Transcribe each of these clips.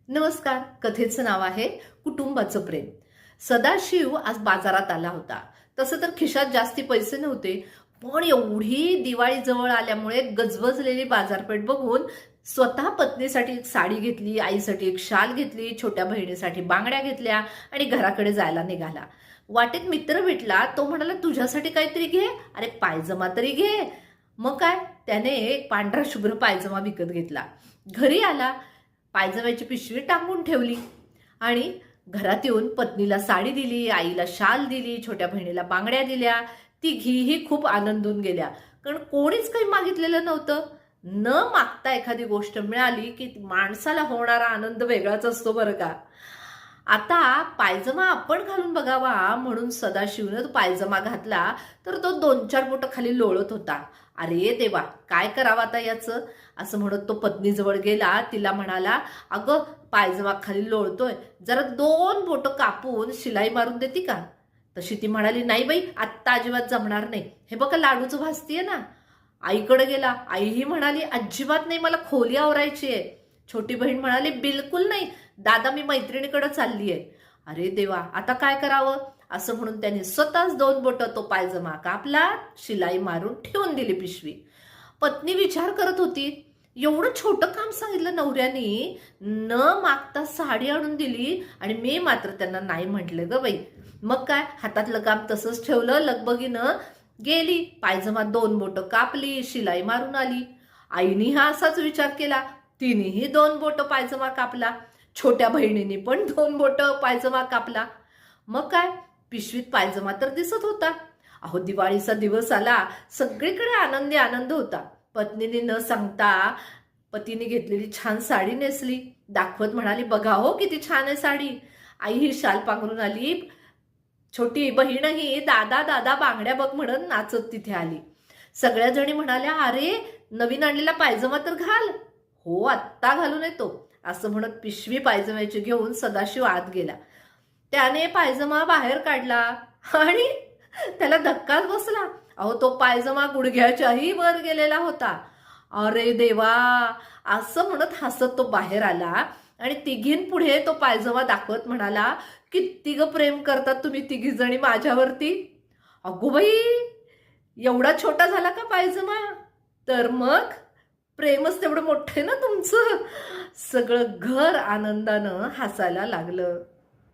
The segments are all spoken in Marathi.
नमस्कार. कथेचं नाव आहे कुटुंबाचं प्रेम. सदाशिव आज बाजारात आला होता. तसं तर खिशात जास्ती पैसे नव्हते, पण एवढी दिवाळी जवळ आल्यामुळे गजबजलेली बाजारपेठ बघून स्वतः पत्नीसाठी एक साडी घेतली, आईसाठी एक शाल घेतली, छोट्या बहिणीसाठी बांगड्या घेतल्या आणि घराकडे जायला निघाला. वाटेत मित्र भेटला. तो म्हणाला, तुझ्यासाठी काहीतरी घे. अरे पायजमा तरी घे. मग काय, त्याने एक पांढरा शुभ्र पायजमा विकत घेतला. घरी आला, पायजम्याची पिशवी टांगून ठेवली आणि घरात येऊन पत्नीला साडी दिली, आईला शाल दिली, छोट्या बहिणीला बांगड्या दिल्या. तिघीही खूप आनंदून गेल्या, कारण कोणीच काही मागितलेलं नव्हतं. न मागता एखादी गोष्ट मिळाली की माणसाला होणारा आनंद वेगळाच असतो बरं का. आता पायजमा आपण घालून बघावा म्हणून सदाशिवनं तो पायजमा घातला, तर तो 2-4 बोटं खाली लोळत होता. अरे देवा, काय करावं आता याचं, असं म्हणत तो पत्नीजवळ गेला. तिला म्हणाला, अगं पायजमा खाली लोळतोय, जरा 2 बोटं कापून शिलाई मारून देते का? तशी ती म्हणाली, नाही बाई, आत्ता अजिबात जमणार नाही. हे बघा लाडूचं भासतीये ना. आईकडे गेला. आईही म्हणाली, अजिबात नाही, मला खोली आवरायची आहे. छोटी बहीण म्हणाली, बिलकुल नाही दादा, मी मैत्रिणीकडे चालली आहे. अरे देवा, आता काय करावं, असं म्हणून त्याने स्वतःच 2 बोटं तो पायजमा कापला, शिलाई मारून ठेवून दिली पिशवी. पत्नी विचार करत होती, एवढं छोटं काम सांगितलं नवऱ्याने, न मागता साडी आणून दिली आणि मी मात्र त्यांना नाही म्हटलं ग बाई. मग काय, हातातलं काम तसंच ठेवलं, लगबगीनं गेली, पायजमा 2 बोटं कापली, शिलाई मारून आली. आईनी हा असाच विचार केला. तिनेही 2 बोटं पायजमा कापला. छोट्या बहिणीने पण 2 बोटं पायजमा कापला. मग काय, पिशवीत पायजमा तर दिसत होता. अहो, दिवाळीचा दिवस आला, सगळीकडे आनंदी आनंद होता. पत्नीने न सांगता पतीने घेतलेली छान साडी नेसली. दाखवत म्हणाली, बघा हो किती छान आहे साडी. आई ही शाल पांघरून आली. छोटी बहीणही दादा दादा बांगड्या बघ म्हणून नाचत तिथे आली. सगळ्या जणी म्हणाल्या, अरे नवीन आणलेला पायजमा तर घाल. हो, आत्ता घालून येतो, असं म्हणत पिशवी पायजम्याची घेऊन सदाशिव आत गेला. त्याने पायजमा बाहेर काढला आणि त्याला धक्काच बसला. अहो, तो पायजमा गुडघ्याच्याही वर गेलेला होता. अरे देवा, असं म्हणत हसत तो बाहेर आला आणि तिघींपुढे तो पायजमा दाखवत म्हणाला, किती ग प्रेम करतात तुम्ही तिघी जणी माझ्यावरती. अगो बाई, एवढा छोटा झाला का पायजमा? तर मग प्रेमच तेवढं मोठं ना तुमचं. सगळं घर आनंदानं हसायला लागलं.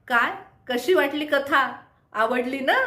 काय, कशी वाटली कथा? आवडली ना?